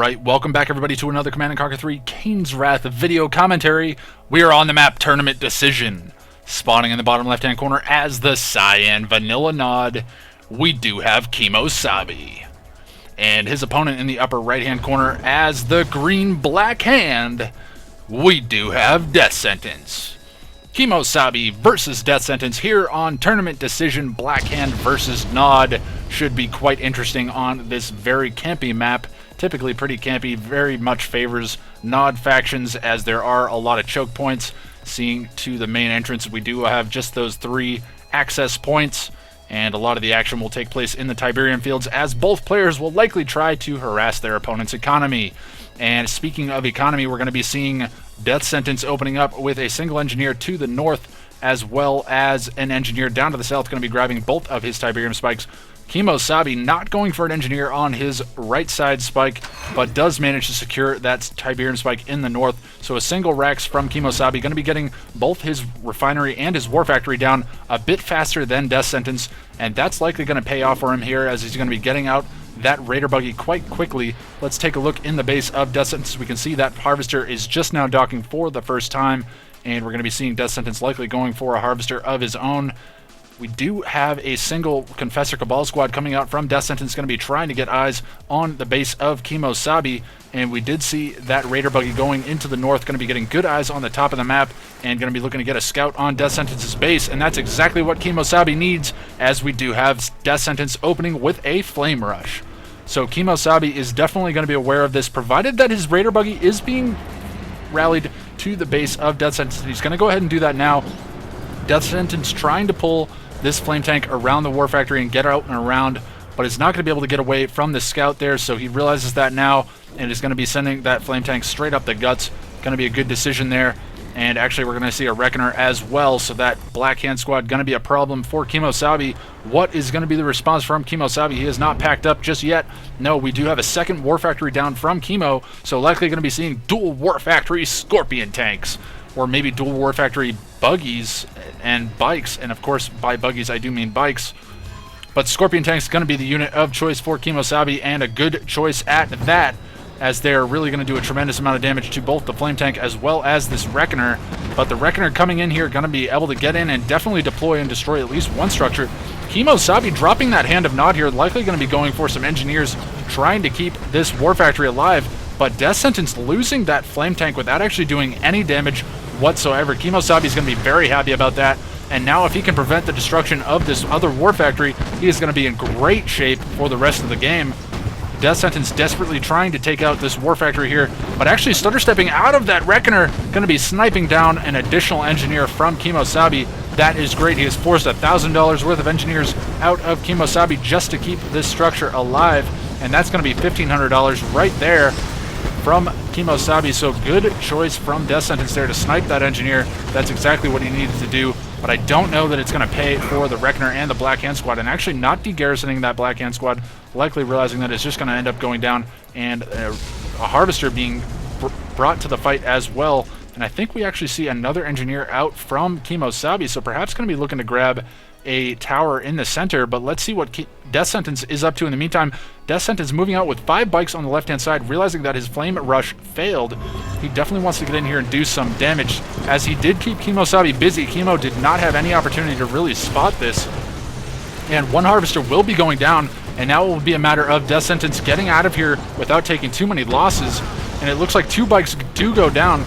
Alright, welcome back everybody to another Command & Conquer 3 Kane's Wrath video commentary. We are on the map Tournament Decision. Spawning in the bottom left hand corner as the cyan vanilla nod, we do have KiMOsaBE. And his opponent in the upper right hand corner as the green black hand, we do have Death-Sentence. KiMOsaBE versus Death-Sentence here on Tournament Decision. Black hand versus nod should be quite interesting on this very campy map. Typically pretty campy, very much favors nod factions as there are a lot of choke points. Seeing to the main entrance, we do have just those 3 access points, and a lot of the action will take place in the Tiberium fields as both players will likely try to harass their opponent's economy. And speaking of economy, we're going to be seeing Death-Sentence opening up with a single engineer to the north, as well as an engineer down to the south, going to be grabbing both of his Tiberium spikes. KiMOsaBE not going for an engineer on his right side spike, but does manage to secure that Tiberium spike in the north. So a single Rex from KiMOsaBE, going to be getting both his refinery and his war factory down a bit faster than Death-Sentence, and that's likely going to pay off for him here as he's going to be getting out that Raider buggy quite quickly. Let's take a look in the base of Death-Sentence. We can see that Harvester is just now docking for the first time, and we're going to be seeing Death-Sentence likely going for a Harvester of his own. We do have a single Confessor Cabal squad coming out from Death-Sentence, going to be trying to get eyes on the base of KiMOsaBE, and we did see that Raider buggy going into the north, going to be getting good eyes on the top of the map, and going to be looking to get a scout on Death-Sentence's base, and that's exactly what KiMOsaBE needs, as we do have Death-Sentence opening with a Flame Rush. So KiMOsaBE is definitely going to be aware of this, provided that his Raider buggy is being rallied to the base of Death-Sentence. He's going to go ahead and do that now. Death-Sentence trying to pull this flame tank around the war factory and get out and around, but is not going to be able to get away from the scout there, so he realizes that now and is going to be sending that flame tank straight up the guts. Going to be a good decision there, and actually we're going to see a Reckoner as well, so that black hand squad going to be a problem for KiMOsaBE. What is going to be the response from KiMOsaBE? He is not packed up just yet. No, we do have a second war factory down from Kimo, so likely going to be seeing dual war factory Scorpion tanks, or maybe dual war factory buggies and bikes, and of course by buggies I do mean bikes. But Scorpion tanks is going to be the unit of choice for KiMOsaBE, and a good choice at that, as they're really going to do a tremendous amount of damage to both the flame tank as well as this Reckoner. But the Reckoner coming in here, going to be able to get in and definitely deploy and destroy at least one structure. KiMOsaBE dropping that Hand of Nod here, likely going to be going for some engineers trying to keep this war factory alive, but Death-Sentence losing that flame tank without actually doing any damage whatsoever. KiMOsaBE is going to be very happy about that, and now if he can prevent the destruction of this other war factory, he is going to be in great shape for the rest of the game. Death-Sentence desperately trying to take out this war factory here, but actually stutter stepping out of that Reckoner, going to be sniping down an additional engineer from KiMOsaBE. That is great. He has forced $1,000 worth of engineers out of KiMOsaBE just to keep this structure alive, and that's going to be $1,500 right there from KiMOsaBE. So good choice from Death-Sentence there to snipe that engineer. That's exactly what he needed to do, but I don't know that it's going to pay for the Reckoner and the Black Hand Squad, and actually not de-garrisoning that Black Hand Squad, likely realizing that it's just going to end up going down, and a Harvester being brought to the fight as well. And I think we actually see another engineer out from KiMOsaBE, so perhaps going to be looking to grab a tower in the center, but let's see what Death-Sentence is up to in the meantime. Death-Sentence moving out with 5 bikes on the left-hand side, realizing that his Flame Rush failed. He definitely wants to get in here and do some damage, as he did keep KiMOsaBE busy. Kimo did not have any opportunity to really spot this, and one Harvester will be going down, and now it will be a matter of Death-Sentence getting out of here without taking too many losses, and it looks like 2 bikes do go down,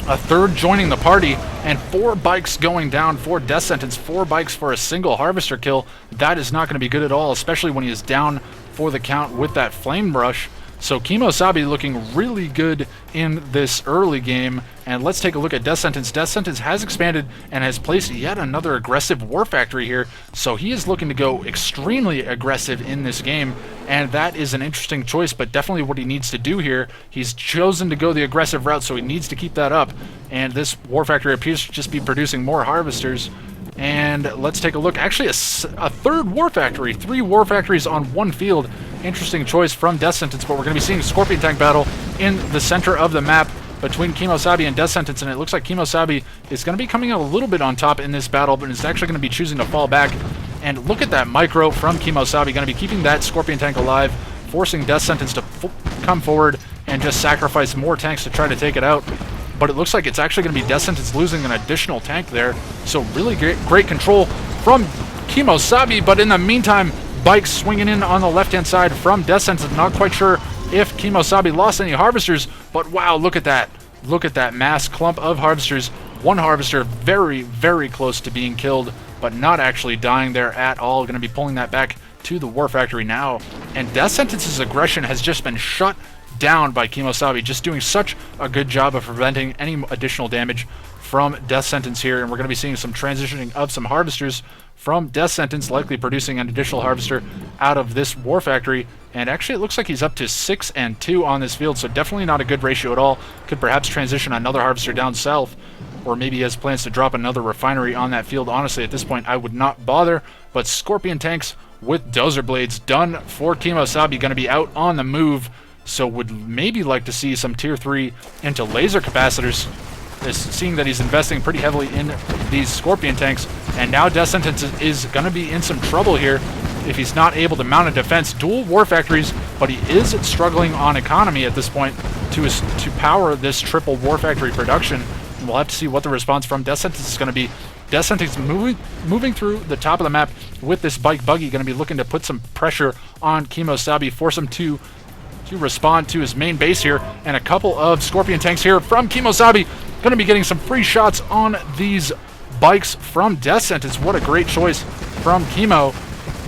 a third joining the party, and 4 bikes going down for Death-Sentence. 4 bikes for a single Harvester kill. That is not going to be good at all, especially when he is down for the count with that Flame Rush. So KiMOsaBE looking really good in this early game. And let's take a look at Death-Sentence. Death-Sentence has expanded and has placed yet another aggressive war factory here. So he is looking to go extremely aggressive in this game. And that is an interesting choice, but definitely what he needs to do here. He's chosen to go the aggressive route, so he needs to keep that up. And this war factory appears to just be producing more Harvesters. And let's take a look. Actually, a third war factory. 3 war factories on one field. Interesting choice from Death-Sentence, but we're going to be seeing a Scorpion tank battle in the center of the map between KiMOsaBE and Death-Sentence, and it looks like KiMOsaBE is going to be coming out a little bit on top in this battle, but is actually going to be choosing to fall back. And look at that micro from KiMOsaBE, going to be keeping that Scorpion tank alive forcing Death-Sentence to come forward and just sacrifice more tanks to try to take it out. But it looks like it's actually going to be Death-Sentence losing an additional tank there. So really great control from KiMOsaBE, but in the meantime, bikes swinging in on the left-hand side from Death-Sentence. Not quite sure if KiMOsaBE lost any harvesters, but wow, look at that. Look at that mass clump of harvesters. One harvester very, very close to being killed, but not actually dying there at all. Going to be pulling that back to the War Factory now. And Death-Sentence's aggression has just been shut down by KiMOsaBE, just doing such a good job of preventing any additional damage from Death-Sentence here. And we're going to be seeing some transitioning of some harvesters from Death-Sentence, likely producing an additional harvester out of this War Factory. And actually it looks like he's up to 6 and 2 on this field, so definitely not a good ratio at all. Could perhaps transition another harvester down south, or maybe he has plans to drop another refinery on that field. Honestly, at this point, I would not bother. But Scorpion tanks with dozer blades done for KiMOsaBE, going to be out on the move. So would maybe like to see some tier 3 into laser capacitors, seeing that he's investing pretty heavily in these Scorpion tanks. And now Death-Sentence is going to be in some trouble here if he's not able to mount a defense. Dual War Factories, but he is struggling on economy at this point to power this triple War Factory production. And we'll have to see what the response from Death-Sentence is going to be. Death-Sentence moving through the top of the map with this bike buggy, going to be looking to put some pressure on KiMOsaBE, force him to respond to his main base here. And a couple of Scorpion tanks here from KiMOsaBE, going to be getting some free shots on these bikes from Death-Sentence. What a great choice from Kimo.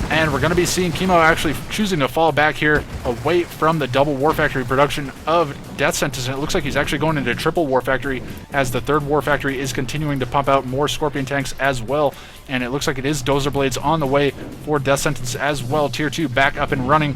And we're going to be seeing Kimo actually choosing to fall back here away from the double War Factory production of Death-Sentence. And it looks like he's actually going into triple War Factory, as the third War Factory is continuing to pump out more Scorpion tanks as well. And it looks like it is dozer blades on the way for Death-Sentence as well. Tier 2 back up and running.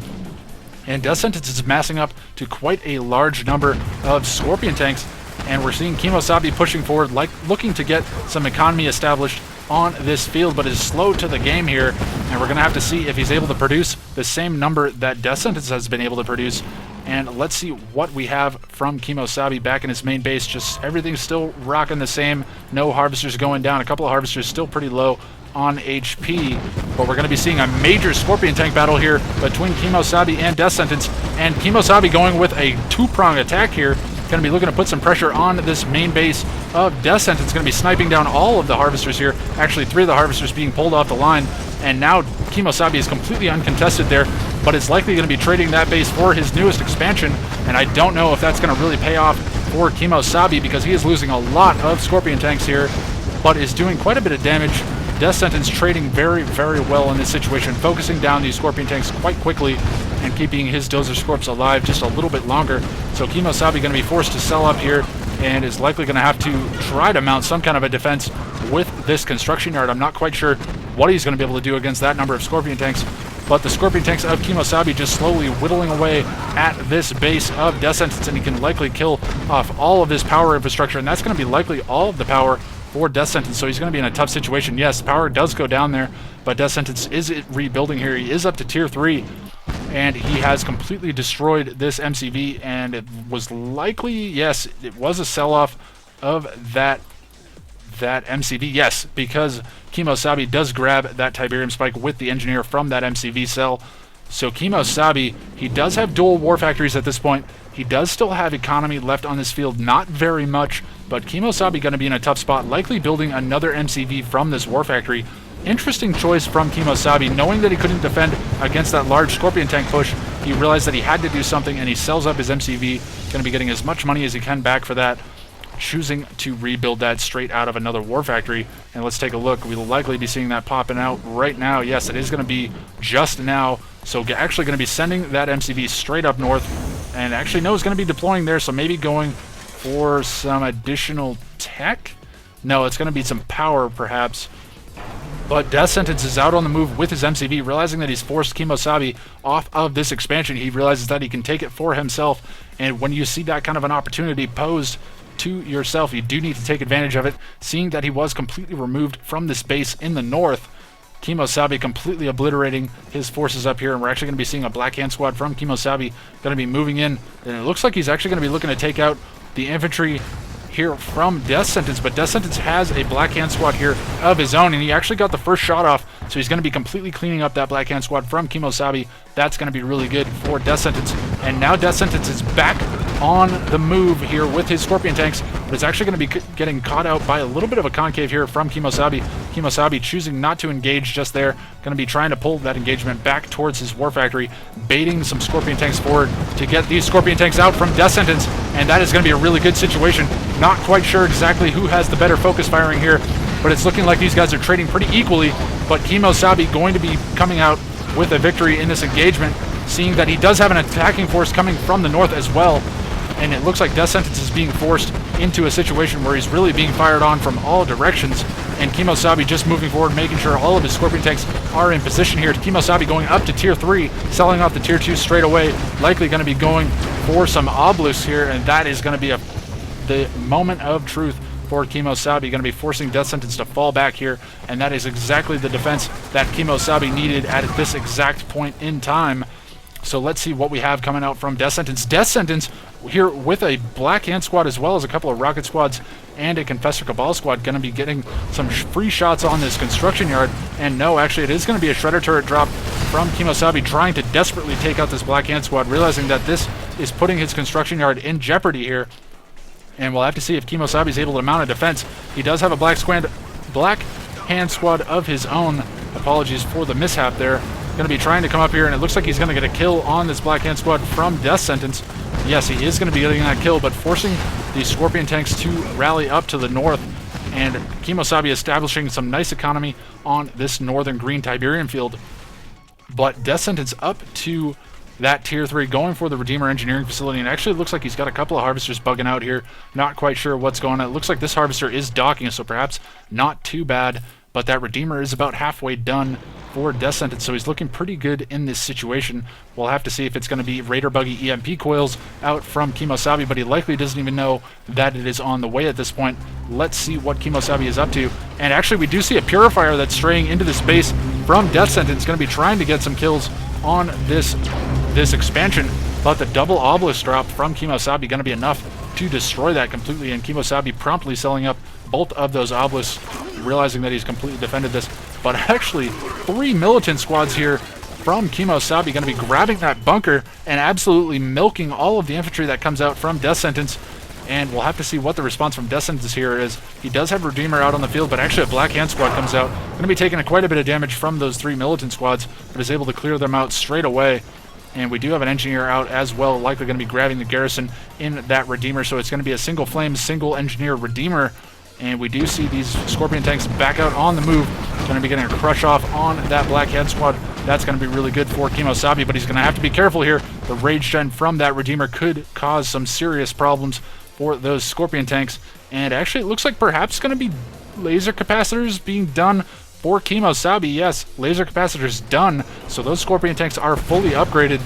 And Death-Sentence is massing up to quite a large number of Scorpion tanks. And we're seeing KiMOsaBE pushing forward, like looking to get some economy established on this field, but is slow to the game here. And we're going to have to see if he's able to produce the same number that Death-Sentence has been able to produce. And let's see what we have from KiMOsaBE back in his main base. Just everything's still rocking the same. No harvesters going down. A couple of harvesters still pretty low on HP, but we're going to be seeing a major Scorpion tank battle here between KiMOsaBE and Death-Sentence. And KiMOsaBE going with a two-prong attack here, going to be looking to put some pressure on this main base of Death-Sentence. Going to be sniping down all of the harvesters here. Actually, 3 of the harvesters being pulled off the line, and now KiMOsaBE is completely uncontested there, but is likely going to be trading that base for his newest expansion. And I don't know if that's going to really pay off for KiMOsaBE, because he is losing a lot of Scorpion tanks here, but is doing quite a bit of damage. Death-Sentence trading very, very well in this situation, focusing down these Scorpion tanks quite quickly and keeping his Dozer Scorps alive just a little bit longer. So KiMOsaBE going to be forced to sell up here, and is likely going to have to try to mount some kind of a defense with this construction yard. I'm not quite sure what he's going to be able to do against that number of Scorpion tanks, but the Scorpion tanks of KiMOsaBE just slowly whittling away at this base of Death-Sentence, and he can likely kill off all of his power infrastructure, and that's going to be likely all of the power for Death-Sentence. So he's going to be in a tough situation. Yes, power does go down there, but Death-Sentence is rebuilding here. He is up to tier 3, and he has completely destroyed this MCV, and it was likely, yes, it was a sell-off of that MCV. Yes, because KiMOsaBE does grab that Tiberium Spike with the Engineer from that MCV cell. So KiMOsaBE, he does have dual War Factories at this point. He does still have economy left on this field, not very much, but KiMOsaBE going to be in a tough spot, likely building another MCV from this War Factory. Interesting choice from KiMOsaBE, knowing that he couldn't defend against that large Scorpion tank push. He realized that he had to do something, and he sells up his MCV, going to be getting as much money as he can back for that, choosing to rebuild that straight out of another War Factory. And let's take a look. We'll likely be seeing that popping out right now. Yes, it is going to be just now. So actually going to be sending that MCV straight up north, and actually no, is going to be deploying there, so maybe going for some additional tech? No, it's going to be some power perhaps. But Death-Sentence is out on the move with his MCV, realizing that he's forced KiMOsaBE off of this expansion. He realizes that he can take it for himself, and when you see that kind of an opportunity posed to yourself, you do need to take advantage of it. Seeing that he was completely removed from this base in the north, KiMOsaBE completely obliterating his forces up here, and we're actually going to be seeing a Black Hand Squad from KiMOsaBE going to be moving in, and it looks like he's actually going to be looking to take out the infantry here from Death-Sentence, but Death-Sentence has a Black Hand Squad here of his own, and he actually got the first shot off So he's going to be completely cleaning up that Black Hand Squad from KiMOsaBE. That's going to be really good for Death-Sentence. And now Death-Sentence is back on the move here with his Scorpion tanks, but it's actually going to be getting caught out by a little bit of a concave here from KiMOsaBE. KiMOsaBE choosing not to engage just there, going to be trying to pull that engagement back towards his War Factory, baiting some Scorpion tanks forward to get these Scorpion tanks out from Death-Sentence, and that is going to be a really good situation. Not quite sure exactly who has the better focus firing here, but it's looking like these guys are trading pretty equally, but KiMOsaBE going to be coming out with a victory in this engagement, seeing that he does have an attacking force coming from the north as well, and it looks like Death-Sentence is being forced into a situation where he's really being fired on from all directions, and KiMOsaBE just moving forward, making sure all of his Scorpion tanks are in position here. KiMOsaBE going up to tier 3, selling off the tier 2 straight away, likely going to be going for some obelisks here, and that is going to be the moment of truth for KiMOsaBE, going to be forcing Death-Sentence to fall back here, and that is exactly the defense that KiMOsaBE needed at this exact point in time. So let's see what we have coming out from Death-Sentence. Death-Sentence here with a Black Hand Squad as well as a couple of Rocket Squads and a Confessor Cabal Squad, going to be getting some free shots on this construction yard. And no, actually it is going to be a Shredder turret drop from KiMOsaBE, trying to desperately take out this Black Hand Squad, realizing that this is putting his construction yard in jeopardy here. And we'll have to see if KiMOsaBE is able to mount a defense. He does have a Black Hand Squad of his own. Apologies for the mishap there. Going to be trying to come up here, and it looks like he's going to get a kill on this Black Hand Squad from Death-Sentence. Yes, he is going to be getting that kill, but forcing the Scorpion tanks to rally up to the north, and KiMOsaBE establishing some nice economy on this northern green Tiberium field. But Death-Sentence up to that tier 3, going for the Redeemer Engineering Facility, and actually it looks like he's got a couple of harvesters bugging out here. Not quite sure what's going on. It looks like this harvester is docking, so perhaps not too bad, but that Redeemer is about halfway done for Death-Sentence, so he's looking pretty good in this situation. We'll have to see if it's going to be Raider Buggy EMP coils out from KiMOsaBE, but he likely doesn't even know that it is on the way at this point. Let's see what KiMOsaBE is up to. And actually we do see a Purifier that's straying into this base from Death-Sentence, going to be trying to get some kills on this expansion, but the double obelisk drop from KiMOsaBE going to be enough to destroy that completely, and KiMOsaBE promptly selling up both of those obelisks, realizing that he's completely defended this. But actually 3 militant squads here from KiMOsaBE going to be grabbing that bunker and absolutely milking all of the infantry that comes out from Death-Sentence. And we'll have to see what the response from Death-Sentence here is. He does have Redeemer out on the field, but actually a Black Hand Squad comes out. Going to be taking quite a bit of damage from those 3 militant squads, but is able to clear them out straight away. And we do have an engineer out as well, likely going to be grabbing the garrison in that Redeemer. So it's going to be a single flame, single engineer Redeemer. And we do see these Scorpion tanks back out on the move. Going to be getting a crush off on that Black Hand Squad. That's going to be really good for KiMOsaBE, but he's going to have to be careful here. The rage gen from that Redeemer could cause some serious problems for those Scorpion tanks. And actually it looks like perhaps going to be laser capacitors being done for KiMOsaBE. Yes, laser capacitors done. So those Scorpion tanks are fully upgraded,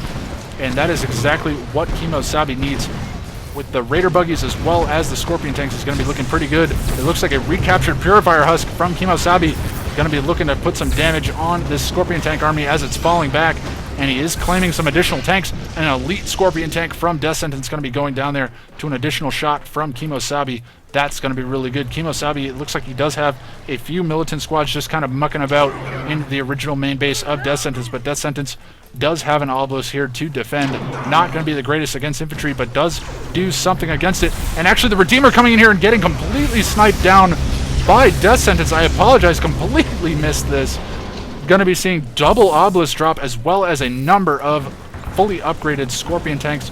and that is exactly what KiMOsaBE needs. With the Raider buggies as well as the Scorpion tanks is going to be looking pretty good. It looks like a recaptured Purifier Husk from KiMOsaBE. Going to be looking to put some damage on this Scorpion tank army as it's falling back. And he is claiming some additional tanks. An elite Scorpion tank from Death-Sentence going to be going down there to an additional shot from KiMOsaBE. That's going to be really good. KiMOsaBE, it looks like he does have a few militant squads just kind of mucking about in the original main base of Death-Sentence, but Death-Sentence does have an obelisk here to defend. Not going to be the greatest against infantry, but does do something against it. And actually the Redeemer coming in here and getting completely sniped down by Death-Sentence. I apologize, completely missed this. Going to be seeing double obelisk drop as well as a number of fully upgraded Scorpion tanks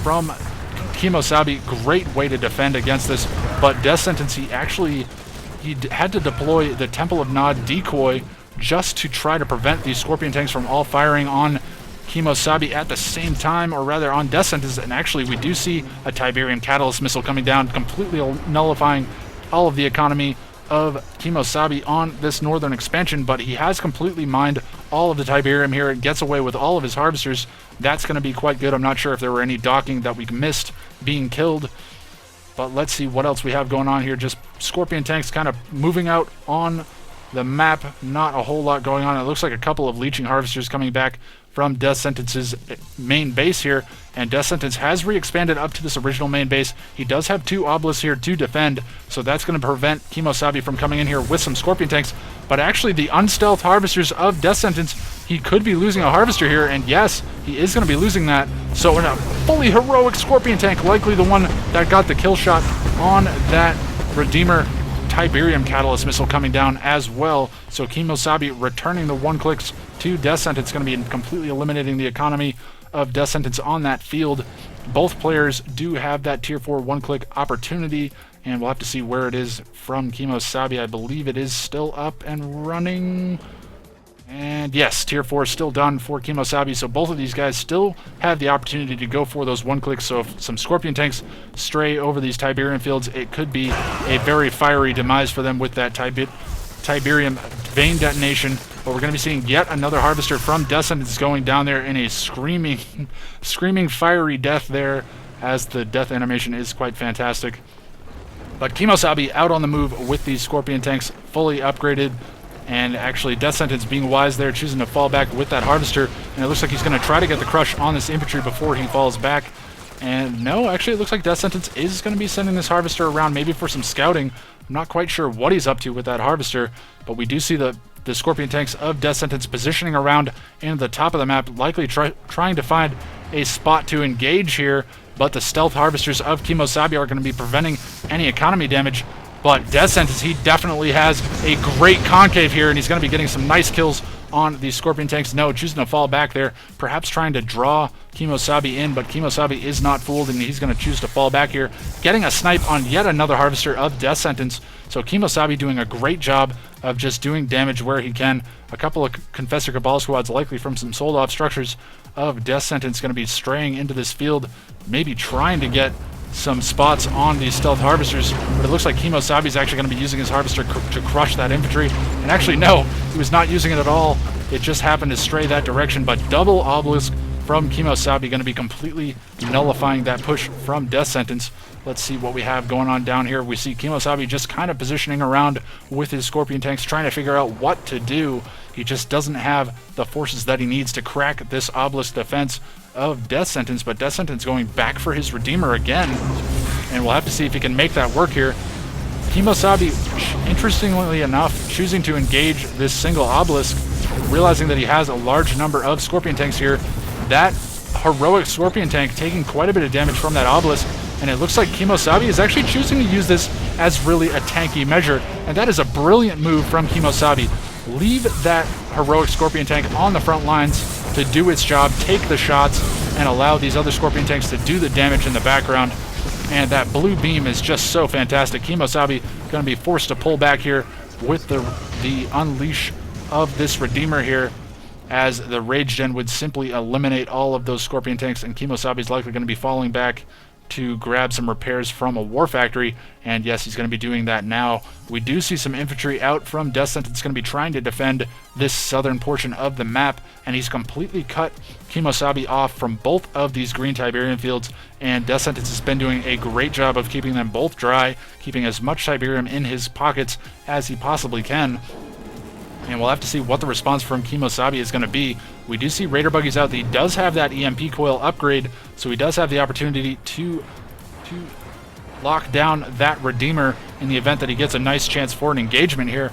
from KiMOsaBE. Great way to defend against this, but Death-Sentence, he had to deploy the Temple of Nod decoy just to try to prevent these Scorpion tanks from all firing on KiMOsaBE at the same time, or rather on Death-Sentence. And actually we do see a Tiberium Catalyst missile coming down, completely nullifying all of the economy of KiMOsaBE on this northern expansion, but he has completely mined all of the Tiberium here and gets away with all of his harvesters. That's going to be quite good. I'm not sure if there were any docking that we missed being killed, but let's see what else we have going on here. Just Scorpion tanks kind of moving out on the map. Not a whole lot going on. It looks like a couple of leeching harvesters coming back from Death-Sentence's main base here, and Death-Sentence has re-expanded up to this original main base. He does have 2 obelisks here to defend, so that's going to prevent KiMOsaBE from coming in here with some Scorpion tanks. But actually, the unstealth harvesters of Death-Sentence, he could be losing a harvester here, and yes, he is going to be losing that. So in a fully heroic Scorpion tank, likely the one that got the kill shot on that Redeemer Tiberium Catalyst missile coming down as well. So KiMOsaBE returning the 1-clicks to Death-Sentence, going to be completely eliminating the economy of Death-Sentence on that field. Both players do have that tier 4 1-click opportunity, and we'll have to see where it is from KiMOsaBE. I believe it is still up and running. And yes, tier 4 is still done for KiMOsaBE, so both of these guys still have the opportunity to go for those 1-clicks. So if some Scorpion tanks stray over these Tiberium fields, it could be a very fiery demise for them with that Tiberium vein detonation. But we're going to be seeing yet another harvester from Death-Sentence going down there in a screaming fiery death there, as the death animation is quite fantastic. But KiMOsaBE out on the move with these Scorpion tanks fully upgraded, and actually Death-Sentence being wise there, choosing to fall back with that harvester, and it looks like he's going to try to get the crush on this infantry before he falls back. And no, actually it looks like Death-Sentence is going to be sending this harvester around, maybe for some scouting. I'm not quite sure what he's up to with that harvester, but we do see the Scorpion tanks of Death-Sentence positioning around in the top of the map, likely trying to find a spot to engage here, but the stealth harvesters of KiMOsaBE are going to be preventing any economy damage. But Death-Sentence, he definitely has a great concave here, and he's going to be getting some nice kills on these Scorpion tanks. No, choosing to fall back there, perhaps trying to draw KiMOsaBE in, but KiMOsaBE is not fooled, and he's going to choose to fall back here, getting a snipe on yet another harvester of Death-Sentence. So KiMOsaBE doing a great job of just doing damage where he can. A couple of Confessor Cabal squads, likely from some sold-off structures of Death-Sentence, going to be straying into this field, maybe trying to get some spots on these stealth harvesters, but it looks like KiMOsaBE is actually going to be using his harvester to crush that infantry. And actually, no, he was not using it at all. It just happened to stray that direction, but double obelisk from KiMOsaBE going to be completely nullifying that push from Death-Sentence. Let's see what we have going on down here. We see KiMOsaBE just kind of positioning around with his Scorpion tanks, trying to figure out what to do. He just doesn't have the forces that he needs to crack this obelisk defense of Death-Sentence, but Death-Sentence going back for his Redeemer again, and we'll have to see if he can make that work here. KiMOsaBE, interestingly enough, choosing to engage this single obelisk, realizing that he has a large number of Scorpion tanks here. That heroic Scorpion tank taking quite a bit of damage from that obelisk, and it looks like KiMOsaBE is actually choosing to use this as really a tanky measure, and that is a brilliant move from KiMOsaBE. Leave that heroic Scorpion tank on the front lines to do its job, take the shots, and allow these other Scorpion tanks to do the damage in the background. And that blue beam is just so fantastic. KiMOsaBE going to be forced to pull back here with the unleash of this Redeemer here, as the Rage Gen would simply eliminate all of those Scorpion tanks, and KiMOsaBE is likely going to be falling back to grab some repairs from a war factory, and yes, he's going to be doing that now. We do see some infantry out from Death-Sentence going to be trying to defend this southern portion of the map, and he's completely cut KiMOsaBE off from both of these green Tiberium fields, and Death-Sentence has been doing a great job of keeping them both dry, keeping as much Tiberium in his pockets as he possibly can. And we'll have to see what the response from KiMOsaBE is going to be. We do see Raider Buggies out. He does have that EMP coil upgrade, so he does have the opportunity to lock down that Redeemer in the event that he gets a nice chance for an engagement here.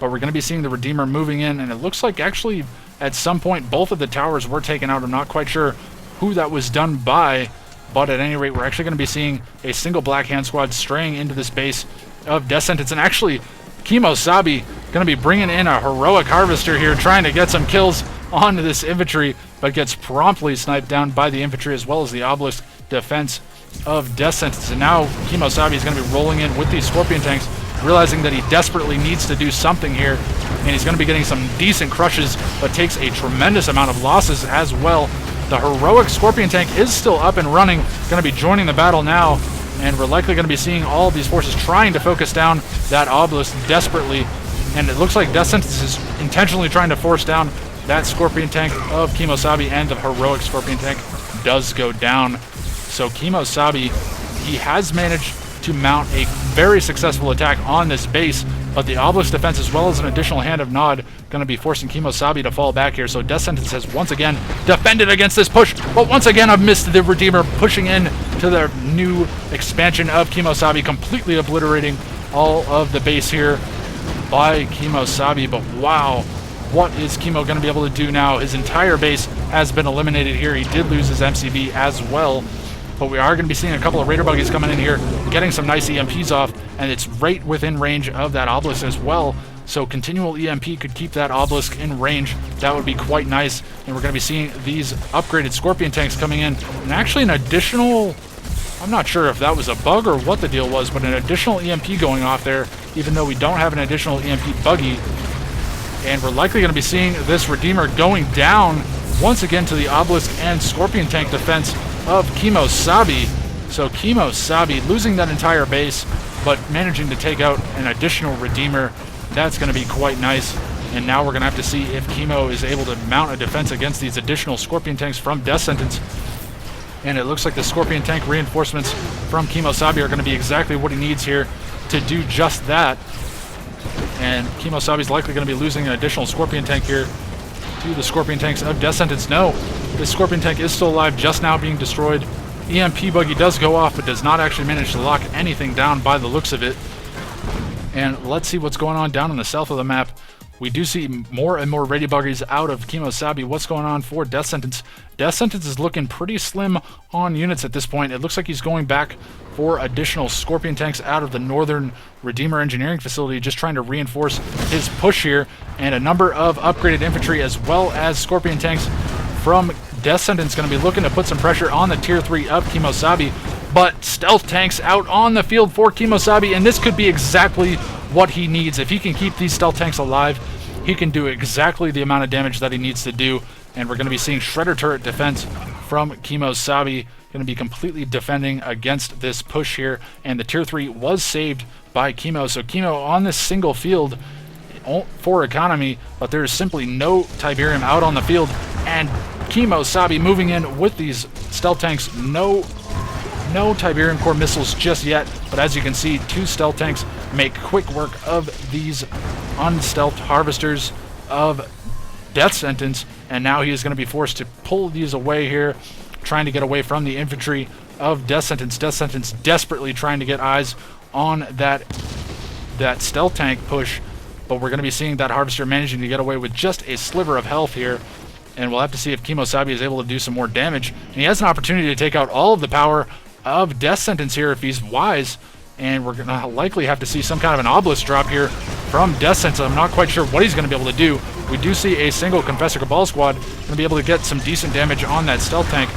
But we're going to be seeing the Redeemer moving in, and it looks like actually at some point both of the towers were taken out. I'm not quite sure who that was done by, but at any rate, we're actually going to be seeing a single Black Hand squad straying into this base of Death-Sentence, and actually KiMOsaBE going to be bringing in a heroic harvester here, trying to get some kills on this infantry, but gets promptly sniped down by the infantry as well as the obelisk defense of Death-Sentence. And now KiMOsaBE is going to be rolling in with these Scorpion tanks, realizing that he desperately needs to do something here, and he's going to be getting some decent crushes, but takes a tremendous amount of losses as well. The heroic Scorpion tank is still up and running, going to be joining the battle now, and we're likely going to be seeing all of these forces trying to focus down that obelisk desperately. And it looks like Death-Sentence is intentionally trying to force down that Scorpion tank of KiMOsaBE, and the heroic Scorpion tank does go down. So KiMOsaBE, he has managed to mount a very successful attack on this base, but the obelisk defense as well as an additional hand of Nod going to be forcing KiMOsaBE to fall back here. So Death-Sentence has once again defended against this push, but once again I've missed the Redeemer, pushing in to the new expansion of KiMOsaBE, completely obliterating all of the base here by KiMOsaBE. But wow, what is Kimo going to be able to do now? His entire base has been eliminated here. He did lose his MCV as well, but we are going to be seeing a couple of Raider buggies coming in here, getting some nice EMPs off, and it's right within range of that obelisk as well. So continual EMP could keep that obelisk in range. That would be quite nice. And we're going to be seeing these upgraded Scorpion tanks coming in, and actually an additional, I'm not sure if that was a bug or what the deal was, but an additional EMP going off there, even though we don't have an additional EMP buggy. And we're likely going to be seeing this Redeemer going down once again to the obelisk and Scorpion tank defense of KiMOsaBE. So KiMOsaBE losing that entire base, but managing to take out an additional Redeemer. That's going to be quite nice. And now we're going to have to see if Kimo is able to mount a defense against these additional Scorpion tanks from Death-Sentence. And it looks like the Scorpion tank reinforcements from KiMOsaBE are going to be exactly what he needs here to do just that. And KiMOsaBE is likely going to be losing an additional Scorpion tank here to the Scorpion tanks of Death-Sentence. No, this Scorpion tank is still alive, just now being destroyed. EMP buggy does go off, but does not actually manage to lock anything down by the looks of it. And let's see what's going on down in the south of the map. We do see more and more radio buggies out of KiMOsaBE. What's going on for Death-Sentence? Death-Sentence is looking pretty slim on units at this point. It looks like he's going back for additional Scorpion tanks out of the northern Redeemer engineering facility, just trying to reinforce his push here. And a number of upgraded infantry as well as Scorpion tanks from Death-Sentence going to be looking to put some pressure on the tier 3 of KiMOsaBE. But stealth tanks out on the field for KiMOsaBE, and this could be exactly what he needs. If he can keep these stealth tanks alive, he can do exactly the amount of damage that he needs to do. And we're going to be seeing Shredder turret defense from KiMOsaBE, going to be completely defending against this push here. And the tier 3 was saved by Kimo. So Kimo on this single field for economy, but there is simply no Tiberium out on the field. And KiMOsaBE moving in with these stealth tanks. No Tiberium core missiles just yet, but as you can see, 2 stealth tanks make quick work of these unstealthed harvesters of Death-Sentence, and now he is going to be forced to pull these away here, trying to get away from the infantry of Death-Sentence. Death-Sentence desperately trying to get eyes on that stealth tank push, but we're going to be seeing that harvester managing to get away with just a sliver of health here. And we'll have to see if KiMOsaBE is able to do some more damage. And he has an opportunity to take out all of the power of Death-Sentence here if he's wise. And we're going to likely have to see some kind of an obelisk drop here from Death-Sentence. I'm not quite sure what he's going to be able to do. We do see a single Confessor Cabal squad going to be able to get some decent damage on that stealth tank.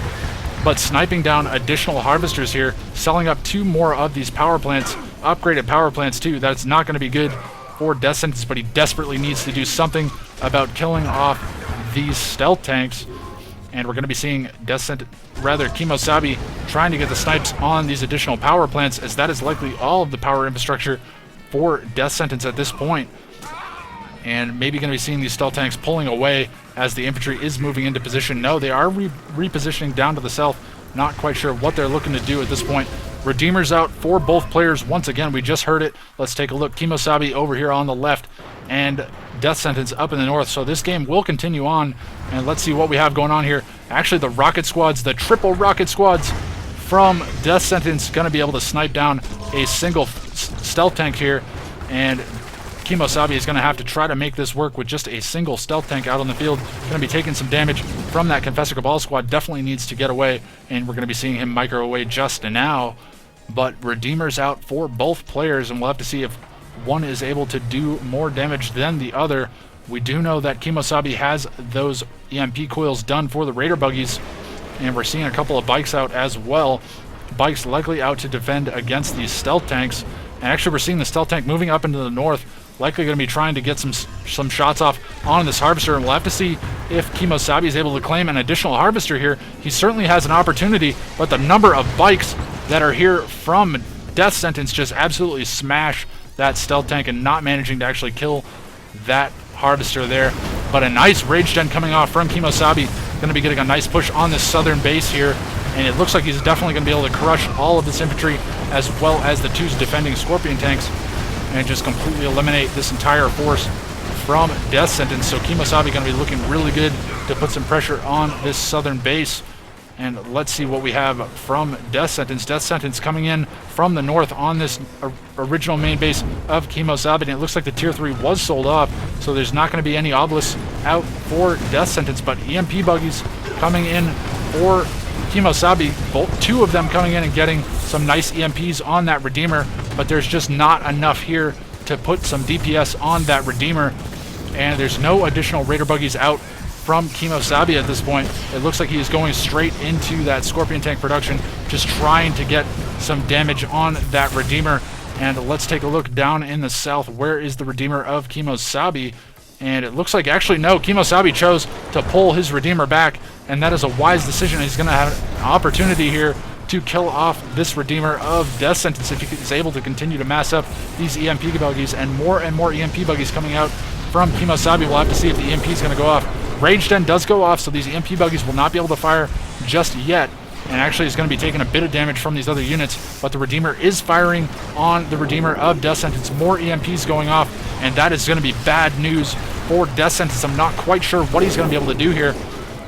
But sniping down additional harvesters here, selling up 2 more of these power plants, upgraded power plants too. That's not going to be good for Death-Sentence, but he desperately needs to do something about killing off these stealth tanks. And we're going to be seeing KiMOsaBE trying to get the snipes on these additional power plants, as that is likely all of the power infrastructure for Death-Sentence at this point. And maybe going to be seeing these stealth tanks pulling away as the infantry is moving into position. No, they are repositioning down to the south. Not quite sure what they're looking to do at this point. Redeemer's out for both players once again. We just heard it. Let's take a look. KiMOsaBE over here on the left, and Death-Sentence up in the north. So this game will continue on, and let's see what we have going on here. Actually, the rocket squads, the triple rocket squads from Death-Sentence, going to be able to snipe down a single stealth tank here, and KiMOsaBE is going to have to try to make this work with just a single stealth tank out on the field. Going to be taking some damage from that Confessor Cabal squad. Definitely needs to get away, and we're going to be seeing him micro away just now. But Redeemer's out for both players, and we'll have to see if one is able to do more damage than the other. We do know that KiMOsaBE has those EMP coils done for the Raider buggies, and we're seeing a couple of bikes out as well. Bikes likely out to defend against these stealth tanks. And actually we're seeing the stealth tank moving up into the north, likely going to be trying to get some shots off on this harvester, and we'll have to see if KiMOsaBE is able to claim an additional harvester here. He certainly has an opportunity, but the number of bikes that are here from Death-Sentence just absolutely smash that stealth tank, and not managing to actually kill that harvester there. But a nice rage gen coming off from KiMOsaBE. Going to be getting a nice push on this southern base here, and it looks like he's definitely going to be able to crush all of this infantry as well as the 2 defending Scorpion tanks. and just completely eliminate this entire force from Death-Sentence. So KiMOsaBE going to be looking really good to put some pressure on this southern base. And let's see what we have from Death-Sentence. Death-Sentence coming in from the north on this original main base of KiMOsaBE, and it looks like the Tier 3 was sold off, so there's not going to be any obelisks out for Death-Sentence, but EMP buggies coming in for KiMOsaBE. Two of them coming in and getting some nice EMPs on that Redeemer, but there's just not enough here to put some DPS on that Redeemer, and there's no additional Raider buggies out from KiMOsaBE at this point. It looks like he is going straight into that Scorpion tank production, just trying to get some damage on that Redeemer. And let's take a look down in the south. Where is the Redeemer of KiMOsaBE? And it looks like, actually no, KiMOsaBE chose to pull his Redeemer back, and that is a wise decision. He's going to have an opportunity here to kill off this Redeemer of Death-Sentence if he is able to continue to mass up these EMP buggies, and more EMP buggies coming out from KiMOsaBE. We'll have to see if the EMP is going to go off. Rage Den does go off, so these EMP buggies will not be able to fire just yet, and actually is going to be taking a bit of damage from these other units, but the Redeemer is firing on the Redeemer of Death-Sentence. More EMPs going off, and that is going to be bad news for Death-Sentence. I'm not quite sure what he's going to be able to do here.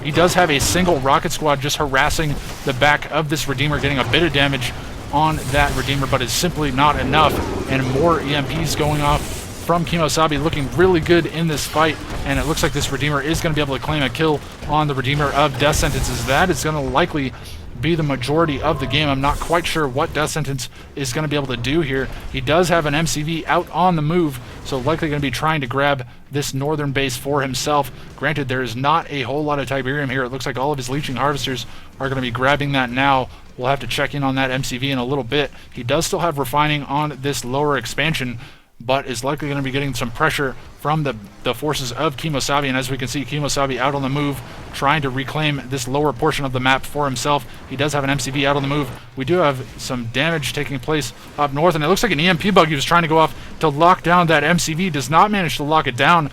He does have a single rocket squad just harassing the back of this Redeemer, getting a bit of damage on that Redeemer, but it's simply not enough, and more EMPs going off from KiMOsaBE, looking really good in this fight, and it looks like this Redeemer is going to be able to claim a kill on the Redeemer of Death-Sentences. That is going to likely be the majority of the game. I'm not quite sure what Death-Sentence is going to be able to do here. He does have an MCV out on the move, so likely going to be trying to grab this northern base for himself. Granted, there is not a whole lot of Tiberium here. It looks like all of his leeching harvesters are going to be grabbing that now. We'll have to check in on that MCV in a little bit. He does still have refining on this lower expansion, but is likely going to be getting some pressure from the forces of KiMOsaBE. And as we can see, KiMOsaBE out on the move, trying to reclaim this lower portion of the map for himself. He does have an MCV out on the move. We do have some damage taking place up north, and it looks like an EMP buggy was trying to go off to lock down that MCV. Does not manage to lock it down,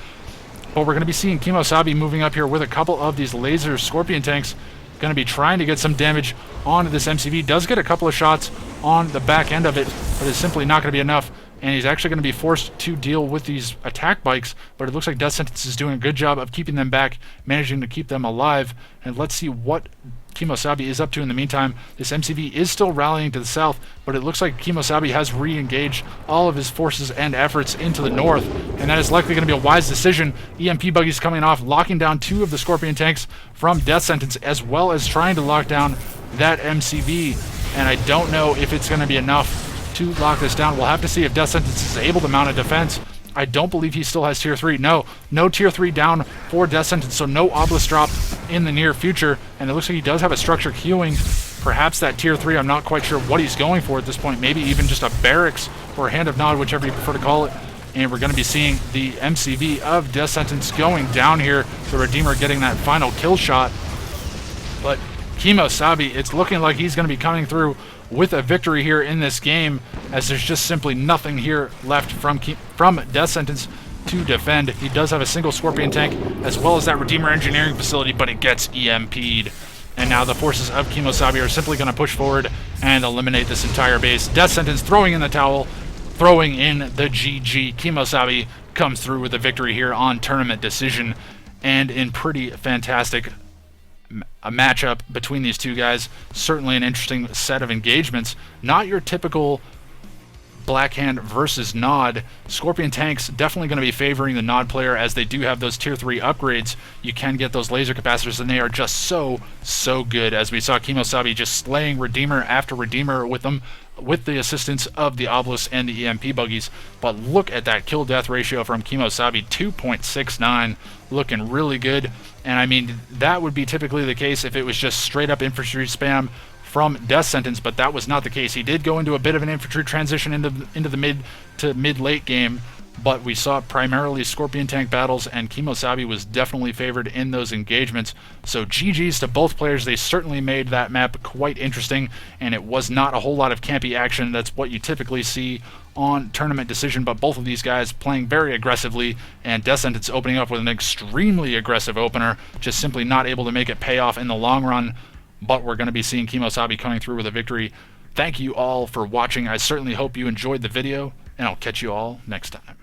but we're going to be seeing KiMOsaBE moving up here with a couple of these laser Scorpion tanks. Going to be trying to get some damage on this MCV. Does get a couple of shots on the back end of it, but it's simply not going to be enough. And he's actually going to be forced to deal with these attack bikes, but it looks like Death-Sentence is doing a good job of keeping them back, managing to keep them alive. And let's see what KiMOsaBE is up to in the meantime. This MCV is still rallying to the south, but it looks like KiMOsaBE has re-engaged all of his forces and efforts into the north, and that is likely going to be a wise decision. EMP buggies coming off, locking down two of the Scorpion tanks from Death-Sentence, as well as trying to lock down that MCV, and I don't know if it's going to be enough to lock this down. We'll have to see if Death-Sentence is able to mount a defense. I don't believe he still has Tier 3. No Tier 3 down for Death-Sentence, so no obelisk drop in the near future. And it looks like he does have a structure queuing. Perhaps that Tier 3, I'm not quite sure what he's going for at this point. Maybe even just a barracks or a hand of nod, whichever you prefer to call it. And we're going to be seeing the MCV of Death-Sentence going down here. The Redeemer getting that final kill shot. But KiMOsaBE, it's looking like he's going to be coming through with a victory here in this game, as there's just simply nothing here left from Death-Sentence to defend. He does have a single Scorpion tank, as well as that Redeemer engineering facility, but it gets EMP'd. And now the forces of KiMOsaBE are simply going to push forward and eliminate this entire base. Death-Sentence throwing in the towel, throwing in the GG. KiMOsaBE comes through with a victory here on Tournament Decision, and in pretty fantastic a matchup between these two guys. Certainly an interesting set of engagements. Not your typical Blackhand versus Nod. Scorpion tanks definitely going to be favoring the Nod player, as they do have those Tier 3 upgrades. You can get those laser capacitors, and they are just so good, as we saw KiMOsaBE just slaying Redeemer after Redeemer with them, with the assistance of the obelisks and the EMP buggies. But look at that kill-death ratio from KiMOsaBE, 2.69, looking really good. And I mean, that would be typically the case if it was just straight-up infantry spam from Death-Sentence, but that was not the case. He did go into a bit of an infantry transition into the mid to mid-late game, but we saw primarily Scorpion tank battles, and KiMOsaBE was definitely favored in those engagements. So GG's to both players. They certainly made that map quite interesting, and it was not a whole lot of campy action. That's what you typically see on Tournament Decision, but both of these guys playing very aggressively, and Death-Sentence opening up with an extremely aggressive opener, just simply not able to make it pay off in the long run. But we're going to be seeing KiMOsaBE coming through with a victory. Thank you all for watching. I certainly hope you enjoyed the video, and I'll catch you all next time.